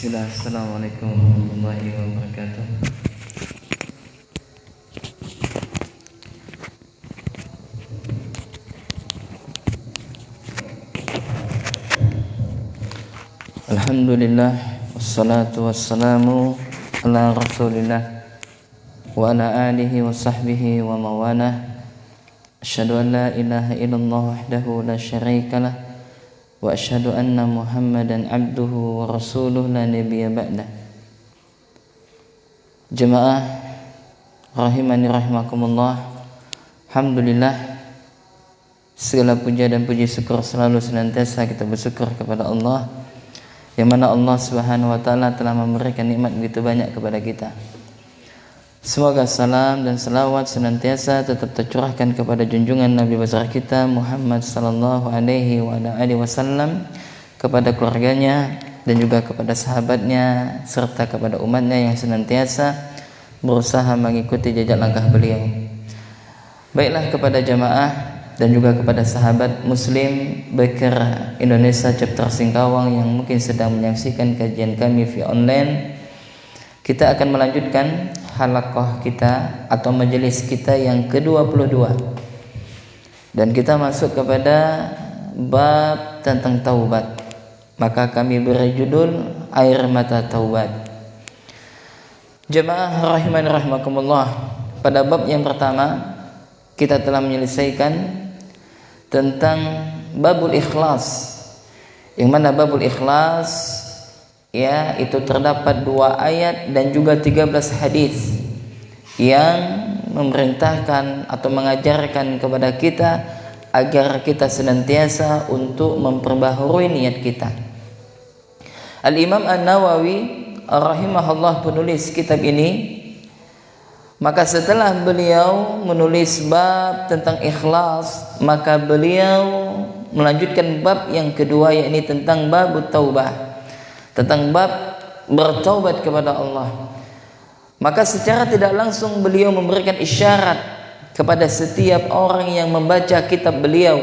Bismillah, Assalamualaikum warahmatullahi wabarakatuh. Alhamdulillah, wassalatu wassalamu ala rasulillah wa ala alihi wa sahbihi wa mawalah. Asyhadu an la ilaha illallah wahdahu la syarikalah wa asyhadu anna Muhammadan abduhu wa rasuluh la nabiyya ba'dah. Jemaah rahimani rahimakumullah. Alhamdulillah, segala puja dan puji syukur selalu senantiasa kita bersyukur kepada Allah, yang mana Allah Subhanahu wa taala telah memberikan nikmat begitu banyak kepada kita. Semoga salam dan selawat senantiasa tetap tercurahkan kepada junjungan Nabi besar kita Muhammad sallallahu alaihi wasallam, kepada keluarganya dan juga kepada sahabatnya serta kepada umatnya yang senantiasa berusaha mengikuti jejak langkah beliau. Baiklah, kepada jamaah dan juga kepada sahabat muslim Baker Indonesia chapter Singkawang yang mungkin sedang menyaksikan kajian kami via online, kita akan melanjutkan halaqah kita atau majelis kita yang ke-22, dan kita masuk kepada bab tentang taubat. Maka kami beri judul Air Mata Taubat. Jemaah rahimani rahimakumullah, pada bab yang pertama kita telah menyelesaikan tentang babul ikhlas, yang mana babul ikhlas ya itu terdapat 2 ayat dan juga 13 hadis yang memerintahkan atau mengajarkan kepada kita agar kita senantiasa untuk memperbaharui niat kita. Al-Imam An-Nawawi rahimahullah penulis kitab ini, maka setelah beliau menulis bab tentang ikhlas, maka beliau melanjutkan bab yang kedua, yakni tentang bab taubah, tentang bab bertaubat kepada Allah. Maka secara tidak langsung beliau memberikan isyarat kepada setiap orang yang membaca kitab beliau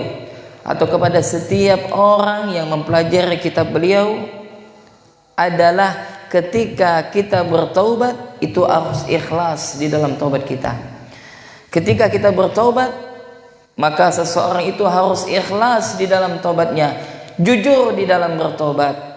atau kepada setiap orang yang mempelajari kitab beliau adalah ketika kita bertaubat itu harus ikhlas di dalam taubat kita. Ketika kita bertaubat, maka seseorang itu harus ikhlas di dalam taubatnya, jujur di dalam bertaubat.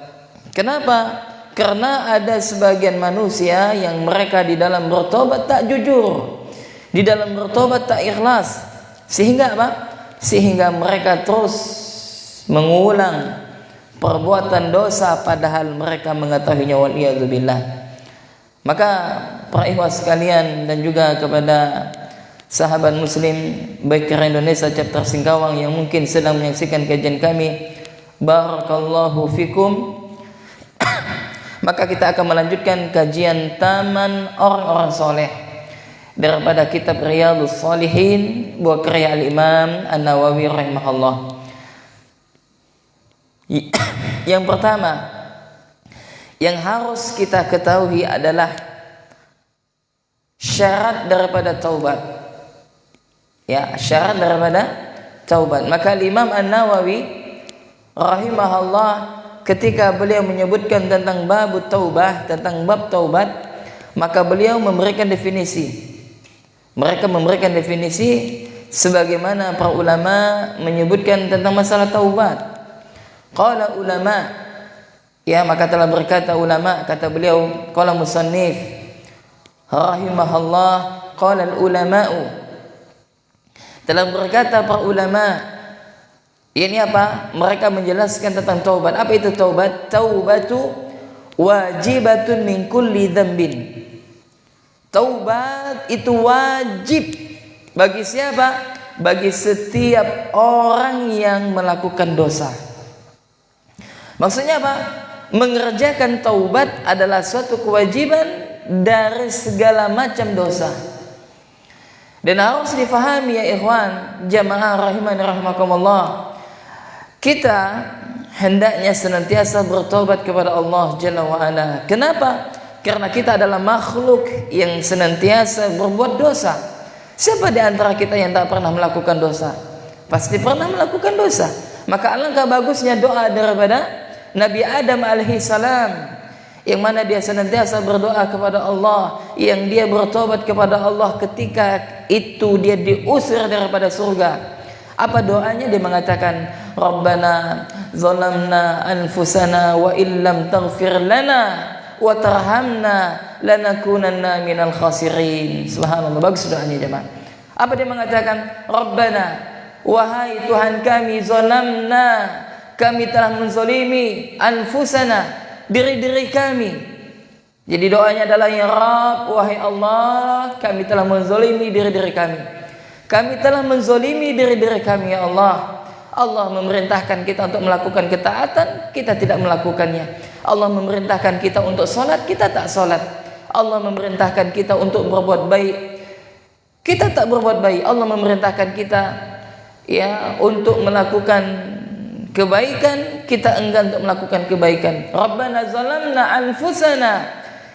Kenapa? Karena ada sebagian manusia yang mereka di dalam bertobat tak jujur, di dalam bertobat tak ikhlas, sehingga apa? Sehingga mereka terus mengulang perbuatan dosa padahal mereka mengetahuinya, waliyadzubillah. Maka para ikhwah sekalian dan juga kepada sahabat muslim Baker Indonesia chapter Singkawang yang mungkin sedang menyaksikan kajian kami, barakallahu fikum. Maka kita akan melanjutkan kajian Taman Orang-orang Soleh daripada kitab Riyadhus Shalihin buah karya Al-Imam An-Nawawi rahimahullah. Yang pertama yang harus kita ketahui adalah syarat daripada taubat. Ya, syarat daripada taubat. Maka Imam An-Nawawi rahimahullah ketika beliau menyebutkan tentang bab taubah, tentang bab taubat, maka beliau memberikan definisi. Mereka memberikan definisi sebagaimana para ulama menyebutkan tentang masalah taubat. Qala ulama, ya, maka telah berkata ulama, kata beliau, qala musannif rahimahullah, qala ulama'u, telah berkata para ulama. Ini apa? Mereka menjelaskan tentang taubat. Apa itu taubat? Taubatu wajibatun min kulli dzambin. Taubat itu wajib bagi siapa? Bagi setiap orang yang melakukan dosa. Maksudnya apa? Mengerjakan taubat adalah suatu kewajiban dari segala macam dosa. Dan harus difahami ya ikhwan, jamaah rahimani rahimakumullah, kita hendaknya senantiasa bertobat kepada Allah Jalla wa'ala. Kenapa? Karena kita adalah makhluk yang senantiasa berbuat dosa. Siapa di antara kita yang tak pernah melakukan dosa? Pasti pernah melakukan dosa. Maka alangkah bagusnya doa daripada Nabi Adam alaihi salam yang mana dia senantiasa berdoa kepada Allah, yang dia bertobat kepada Allah ketika itu dia diusir daripada surga. Apa doanya? Dia mengatakan, Rabbana zalamna anfusana wa illam taghfir lana wa tarhamna lanakunanna minal khasirin. Subhanallah, bagus doanya jemaah. Apa dia mengatakan? Rabbana, wahai Tuhan kami, zalamna, kami telah menzalimi, anfusana, diri-diri kami. Jadi doanya adalah, ya Rabb, wahai Allah, kami telah menzalimi diri-diri kami. Kami telah menzalimi diri-diri kami, ya Allah. Allah memerintahkan kita untuk melakukan ketaatan, kita tidak melakukannya. Allah memerintahkan kita untuk sholat, kita tak sholat. Allah memerintahkan kita untuk berbuat baik, kita tak berbuat baik. Allah memerintahkan kita untuk melakukan kebaikan, kita enggan untuk melakukan kebaikan. Rabbana zalamna anfusana,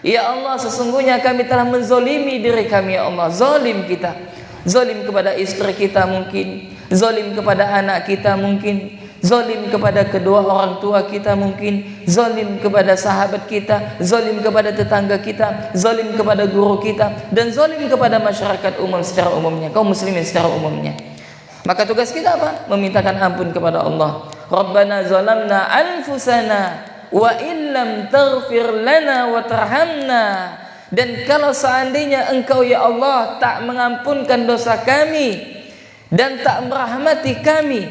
ya Allah, sesungguhnya kami telah menzalimi diri kami, ya Allah. Zalim kita, zalim kepada istri kita mungkin, zalim kepada anak kita mungkin, zalim kepada kedua orang tua kita mungkin, zalim kepada sahabat kita, zalim kepada tetangga kita, zalim kepada guru kita, dan zalim kepada masyarakat umum secara umumnya, kaum muslimin secara umumnya. Maka tugas kita apa? Memintakan ampun kepada Allah. Rabbana zalamna anfusana wa illam taghfir lana wa tarhamna. Dan kalau seandainya Engkau, ya Allah, tak mengampunkan dosa kami dan tak merahmati kami,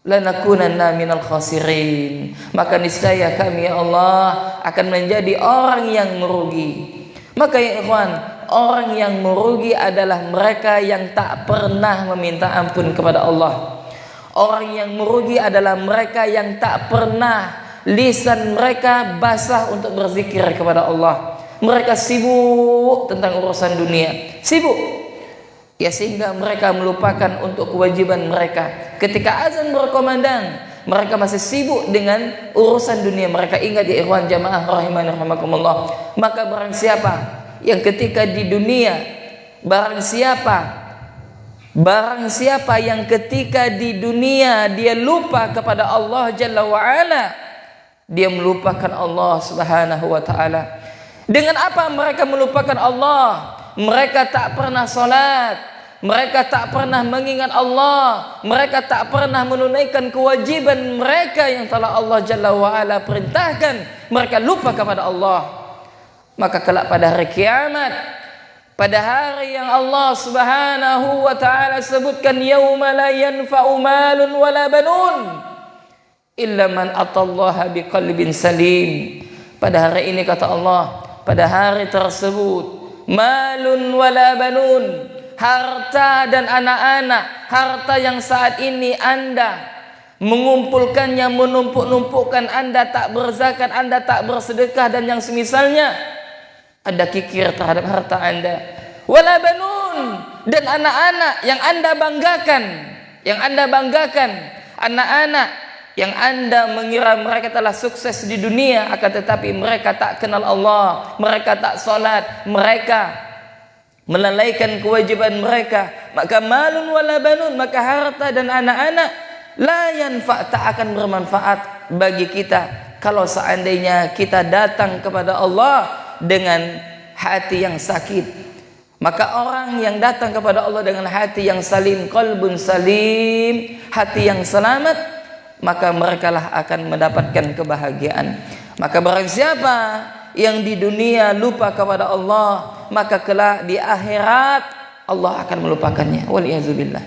lanakunanna minal khasirin, maka niscaya kami, ya Allah, akan menjadi orang yang merugi. Maka ya ikhwan, orang yang merugi adalah mereka yang tak pernah meminta ampun kepada Allah. Orang yang merugi adalah mereka yang tak pernah lisan mereka basah untuk berzikir kepada Allah. Mereka sibuk tentang urusan dunia, sibuk, ya, sehingga mereka melupakan untuk kewajiban mereka. Ketika azan berkumandang, mereka masih sibuk dengan urusan dunia. Mereka ingat, ya ikhwan jamaah rahimani rahimakumullah. Maka barang siapa yang ketika di dunia, barang siapa yang ketika di dunia dia lupa kepada Allah Jalla wa'ala, dia melupakan Allah Subhanahu wa ta'ala. Dengan apa mereka melupakan Allah? Mereka tak pernah sholat, mereka tak pernah mengingat Allah, mereka tak pernah menunaikan kewajiban mereka yang telah Allah Jalla wa'ala perintahkan. Mereka lupa kepada Allah. Maka kelak pada hari kiamat, pada hari yang Allah Subhanahu wa ta'ala sebutkan, yauma la yanfa'u malun wala banun illa man atallaha biqalbin salim. Pada hari ini, kata Allah, pada hari tersebut, malun wala banun, harta dan anak-anak, harta yang saat ini Anda mengumpulkannya, menumpuk-numpukkan, Anda tak berzakat, Anda tak bersedekah dan yang semisalnya, Anda kikir terhadap harta Anda. Wala banun, dan anak-anak yang Anda banggakan, anak-anak yang Anda mengira mereka telah sukses di dunia, akan tetapi mereka tak kenal Allah, mereka tak sholat, mereka melalaikan kewajiban mereka. Maka malun wala banun, maka harta dan anak-anak la yanfa', tak akan bermanfaat bagi kita kalau seandainya kita datang kepada Allah dengan hati yang sakit. Maka orang yang datang kepada Allah dengan hati yang salim, qalbun salim, hati yang selamat, maka merekalah akan mendapatkan kebahagiaan. Maka barang siapa yang di dunia lupa kepada Allah, maka kelak di akhirat Allah akan melupakannya. Waliyazubillah.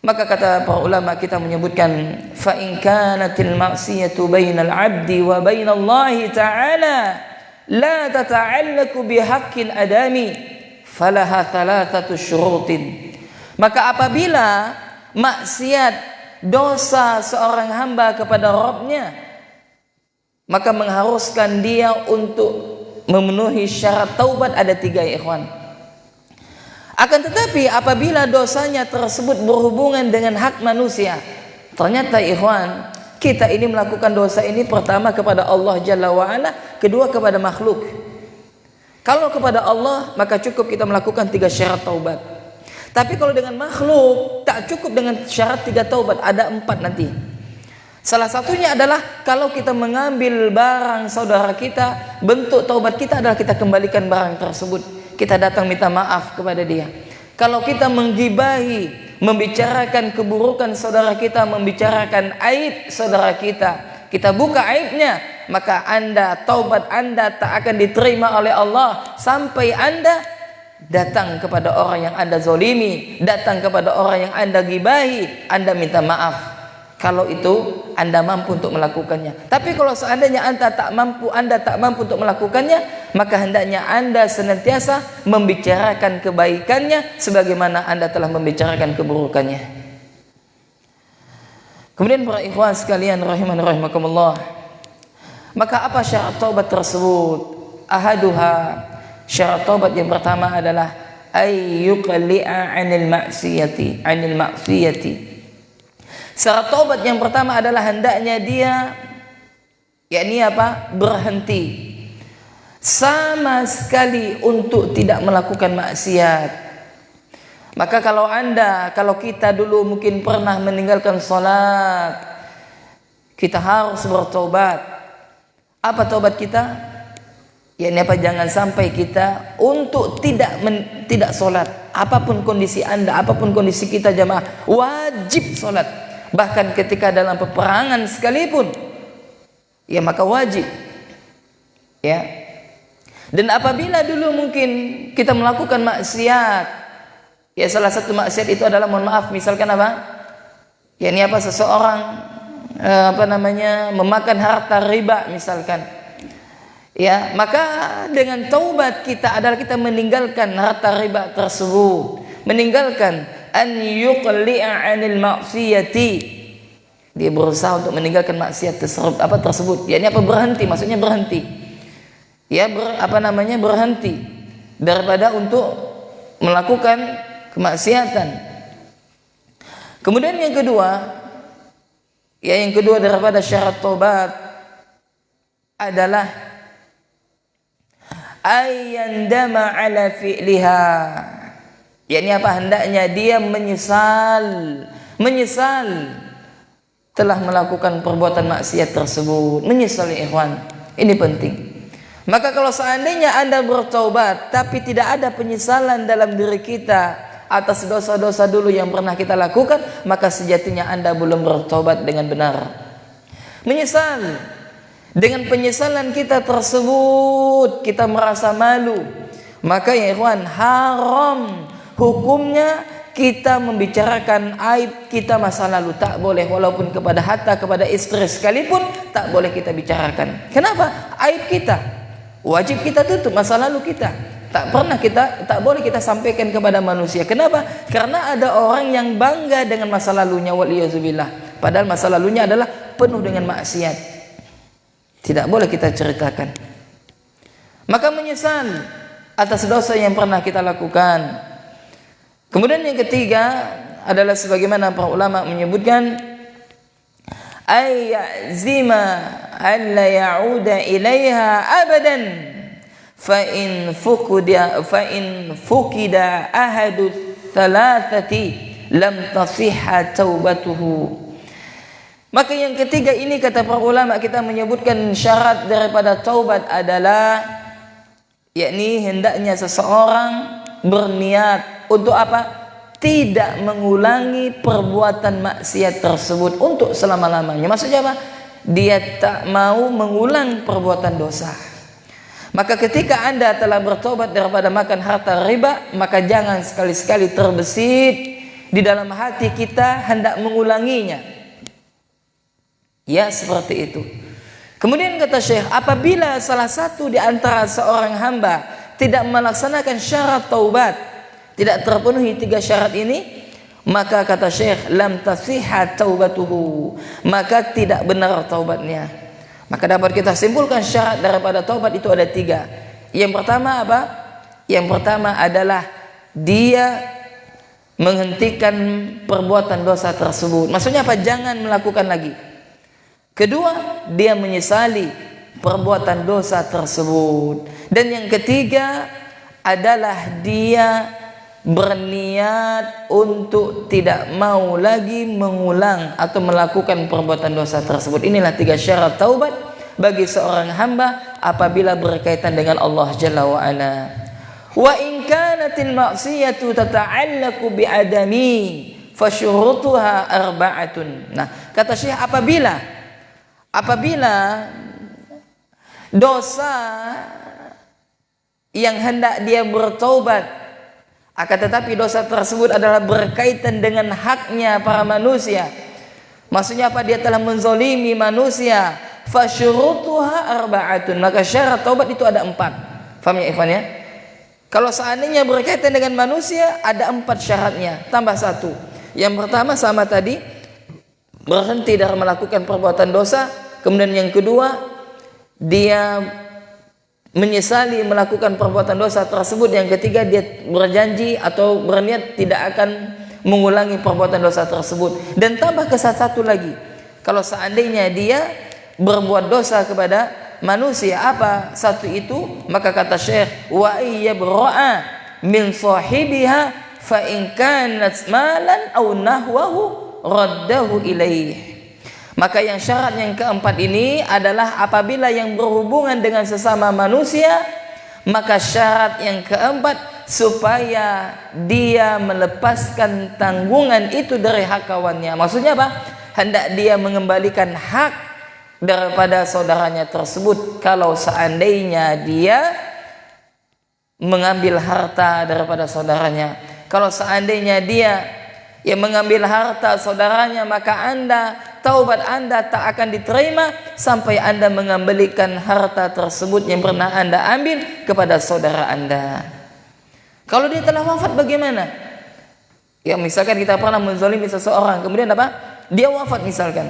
Maka kata para ulama kita menyebutkan, fa in kanatil ma'siyatu bainal 'abdi wa bainallahi ta'ala la tata'allaqu bihaqqil adami falaha thalathatu syurutin. Maka apabila maksiat, dosa seorang hamba kepada Rabbnya, maka mengharuskan dia untuk memenuhi syarat taubat. Ada 3, ya ikhwan. Akan tetapi apabila dosanya tersebut berhubungan dengan hak manusia, ternyata ikhwan, kita ini melakukan dosa ini pertama kepada Allah Jalla wa'ala, kedua kepada makhluk. Kalau kepada Allah, maka cukup kita melakukan 3 syarat taubat. Tapi kalau dengan makhluk, tak cukup dengan syarat 3 taubat, ada 4 nanti. Salah satunya adalah kalau kita mengambil barang saudara kita, bentuk taubat kita adalah kita kembalikan barang tersebut. Kita datang minta maaf kepada dia. Kalau kita menggibahi, membicarakan keburukan saudara kita, membicarakan aib saudara kita buka aibnya, maka taubat Anda tak akan diterima oleh Allah sampai Anda datang kepada orang yang Anda zolimi, datang kepada orang yang Anda gibahi, Anda minta maaf. Kalau itu Anda mampu untuk melakukannya. Tapi kalau seandainya Anda tak mampu untuk melakukannya, maka hendaknya Anda senantiasa membicarakan kebaikannya sebagaimana Anda telah membicarakan keburukannya. Kemudian para ikhwan sekalian rahimani rahimakumullah, maka apa syarat taubat tersebut? Ahaduha, syarat taubat yang pertama adalah ayyuqli'a 'anil ma'siyati. Syarat taubat yang pertama adalah hendaknya dia berhenti sama sekali untuk tidak melakukan maksiat. Maka kalau kita dulu mungkin pernah meninggalkan salat, kita harus bertobat. Apa tobat kita? Jangan sampai kita untuk tidak salat. Apapun kondisi Anda, apapun kondisi kita jamaah, wajib salat. Bahkan ketika dalam peperangan sekalipun, maka wajib. Dan apabila dulu mungkin kita melakukan maksiat, salah satu maksiat itu adalah, mohon maaf, misalkan seseorang memakan harta riba misalkan. Maka dengan taubat kita adalah kita meninggalkan harta riba tersebut, meninggalkan an yuqli'a 'anil ma'siyati. Dia berusaha untuk meninggalkan maksiat tersebut. Berhenti, maksudnya berhenti. Berhenti daripada untuk melakukan kemaksiatan. Kemudian yang kedua daripada syarat taubat adalah ayyandama 'ala fi'liha. Hendaknya dia menyesal telah melakukan perbuatan maksiat tersebut. Menyesal ikhwan, ini penting. Maka kalau seandainya Anda bertaubat tapi tidak ada penyesalan dalam diri kita atas dosa-dosa dulu yang pernah kita lakukan, maka sejatinya Anda belum bertaubat dengan benar. Menyesal, dengan penyesalan kita tersebut kita merasa malu, maka ikhwan, haram hukumnya kita membicarakan aib kita masa lalu. Tak boleh, walaupun kepada istri sekalipun tak boleh kita bicarakan. Kenapa? Aib kita wajib kita tutup, masa lalu kita tak boleh kita sampaikan kepada manusia. Kenapa? Karena ada orang yang bangga dengan masa lalunya, waliyazubillah, padahal masa lalunya adalah penuh dengan maksiat. Tidak boleh kita ceritakan. Maka menyesal atas dosa yang pernah kita lakukan. Kemudian yang ketiga adalah sebagaimana para ulama menyebutkan, ayyazima an la ya'uda ilaiha abadan fa in fukida ahadu thalathati lam tasihha taubatuhu. Maka yang ketiga ini, kata para ulama, kita menyebutkan syarat daripada taubat adalah hendaknya seseorang berniat untuk apa? Tidak mengulangi perbuatan maksiat tersebut untuk selama-lamanya. Maksudnya apa? Dia tak mau mengulang perbuatan dosa. Maka ketika Anda telah bertobat daripada makan harta riba, maka jangan sekali-sekali terbesit di dalam hati kita hendak mengulanginya. Seperti itu. Kemudian kata Syekh, apabila salah satu di antara seorang hamba tidak melaksanakan syarat taubat, tidak terpenuhi 3 syarat ini, maka kata Syekh, lam tasihha taubatuhu, maka tidak benar taubatnya. Maka dapat kita simpulkan syarat daripada taubat itu ada 3. Yang pertama apa? Yang pertama adalah dia menghentikan perbuatan dosa tersebut. Maksudnya apa? Jangan melakukan lagi. Kedua, dia menyesali perbuatan dosa tersebut. Dan yang ketiga adalah dia berniat untuk tidak mau lagi mengulang atau melakukan perbuatan dosa tersebut. Inilah 3 syarat taubat bagi seorang hamba apabila berkaitan dengan Allah Jalla wa Ala. Wa in kanatil ma'siyatu tata'allaqu bi'adami fasyurutuha arba'atun. Nah, kata Syekh, apabila dosa yang hendak dia bertaubat, akan tetapi dosa tersebut adalah berkaitan dengan haknya para manusia. Maksudnya apa? Dia telah menzalimi manusia. Fasyurutuha arba'atun. Maka syarat taubat itu ada 4. Faham ya ikhwan ya? Kalau seandainya berkaitan dengan manusia, ada 4 syaratnya, tambah 1. Yang pertama sama tadi, berhenti dari melakukan perbuatan dosa. Kemudian yang kedua, dia menyesali melakukan perbuatan dosa tersebut. Yang ketiga, dia berjanji atau berniat tidak akan mengulangi perbuatan dosa tersebut. Dan tambah ke satu lagi, kalau seandainya dia berbuat dosa kepada manusia, apa satu itu? Maka kata Syekh, wa iyyabra'a min sahibiha fa in kanat malan aw nahwahu raddahu ilaih. Maka yang syarat yang keempat ini adalah apabila yang berhubungan dengan sesama manusia, maka syarat yang keempat supaya dia melepaskan tanggungan itu dari hak kawannya. Maksudnya apa? Hendak dia mengembalikan hak daripada saudaranya tersebut kalau seandainya dia mengambil harta daripada saudaranya. Kalau seandainya dia yang mengambil harta saudaranya, maka taubat Anda tak akan diterima sampai Anda mengembalikan harta tersebut yang pernah Anda ambil kepada saudara Anda. Kalau dia telah wafat bagaimana? Ya misalkan kita pernah menzalimi seseorang, kemudian apa? Dia wafat misalkan.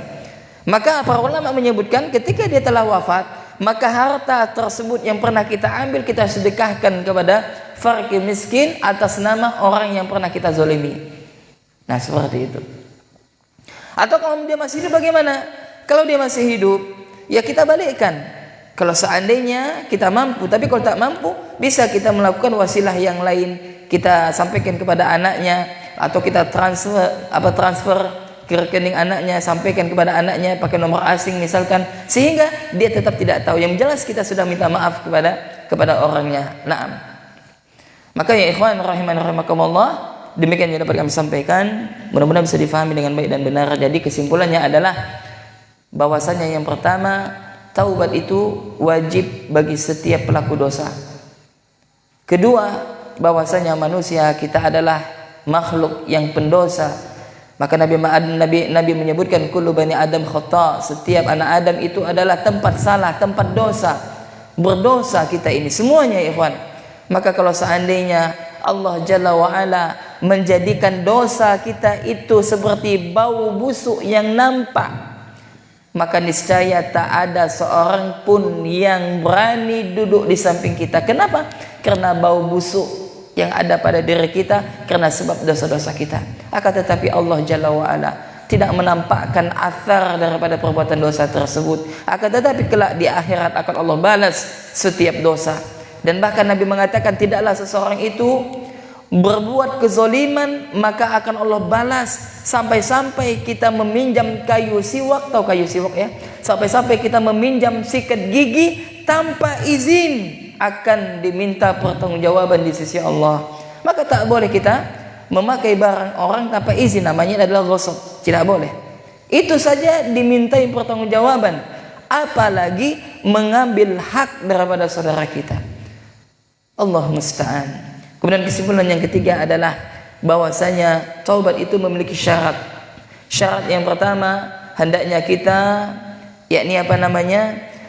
Maka para ulama menyebutkan ketika dia telah wafat, maka harta tersebut yang pernah kita ambil kita sedekahkan kepada fakir miskin atas nama orang yang pernah kita zalimi. Nah seperti itu. Atau kalau dia masih hidup bagaimana? Kalau dia masih hidup, ya kita balikkan. Kalau seandainya kita mampu, tapi kalau tak mampu, bisa kita melakukan wasilah yang lain. Kita sampaikan kepada anaknya, atau kita transfer ke rekening anaknya, sampaikan kepada anaknya pakai nomor asing misalkan, sehingga dia tetap tidak tahu. Yang jelas kita sudah minta maaf kepada orangnya. Naam. Maka ya ikhwan rahiman rahimakumullah, demikian yang dapat kami sampaikan, mudah-mudahan bisa difahami dengan baik dan benar. Jadi kesimpulannya adalah bahwasanya yang pertama, taubat itu wajib bagi setiap pelaku dosa. Kedua, bahwasanya manusia kita adalah makhluk yang pendosa. Maka Nabi menyebutkan kullu bani Adam khata', setiap anak Adam itu adalah tempat salah, tempat dosa. Berdosa kita ini semuanya ya ikhwan. Maka kalau seandainya Allah Jalla wa Ala menjadikan dosa kita itu seperti bau busuk yang nampak, maka niscaya tak ada seorang pun yang berani duduk di samping kita. Kenapa? Karena bau busuk yang ada pada diri kita karena sebab dosa-dosa kita. Akan tetapi Allah Jalla wa Ala tidak menampakkan athar daripada perbuatan dosa tersebut. Akan tetapi kelak di akhirat akan Allah balas setiap dosa. Dan bahkan Nabi mengatakan tidaklah seseorang itu berbuat kezaliman maka akan Allah balas sampai-sampai kita meminjam kayu siwak, tahu kayu siwak ya? Sampai-sampai kita meminjam sikat gigi tanpa izin akan diminta pertanggungjawaban di sisi Allah. Maka tak boleh kita memakai barang orang tanpa izin, namanya adalah ghasab. Tidak boleh. Itu saja dimintai pertanggungjawaban, apalagi mengambil hak daripada saudara kita. Allah musta'an. Kemudian kesimpulan yang ketiga adalah bahwasanya taubat itu memiliki syarat. Syarat yang pertama, hendaknya kita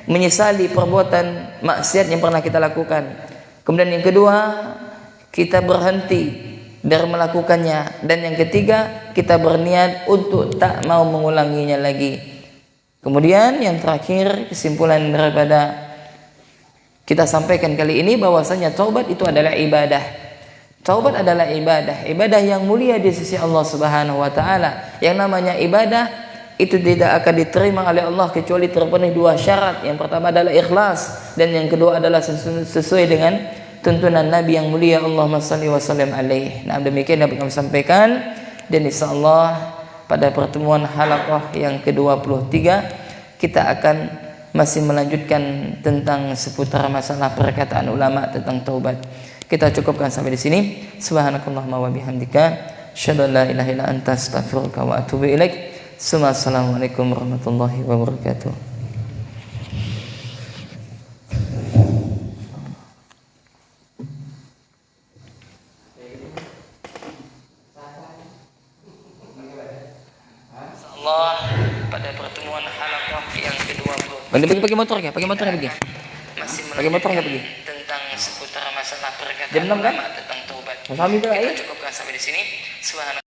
menyesali perbuatan maksiat yang pernah kita lakukan. Kemudian yang kedua, kita berhenti dari melakukannya. Dan yang ketiga, kita berniat untuk tak mau mengulanginya lagi. Kemudian yang terakhir, kesimpulan daripada kita sampaikan kali ini bahwasanya taubat itu adalah ibadah. Taubat adalah ibadah yang mulia di sisi Allah Subhanahu wa taala. Yang namanya ibadah itu tidak akan diterima oleh Allah kecuali terpenuhi 2 syarat. Yang pertama adalah ikhlas dan yang kedua adalah sesuai dengan tuntunan Nabi yang mulia, Allahumma salli wa sallim alaih. Nah, demikian dapat kami sampaikan, dan insyaallah pada pertemuan halaqah yang ke-23 kita akan masih melanjutkan tentang seputar masalah perkataan ulama tentang taubat. Kita cukupkan sampai di sini. Subhanakallahumma wa bihamdika, asyhadu an la ilaha illa anta, astaghfiruka wa atubu ilaik. Assalamualaikum warahmatullahi wabarakatuh. Allah pada pertemuan halaqah yang ke-20. Pakai motor enggak? Pakai motor enggak pergi? Masih pakai motor enggak pergi? Tentang seputar masalah perkataan ulama tentang taubat. Kita cukupkan sampai di sini. Subhanallah.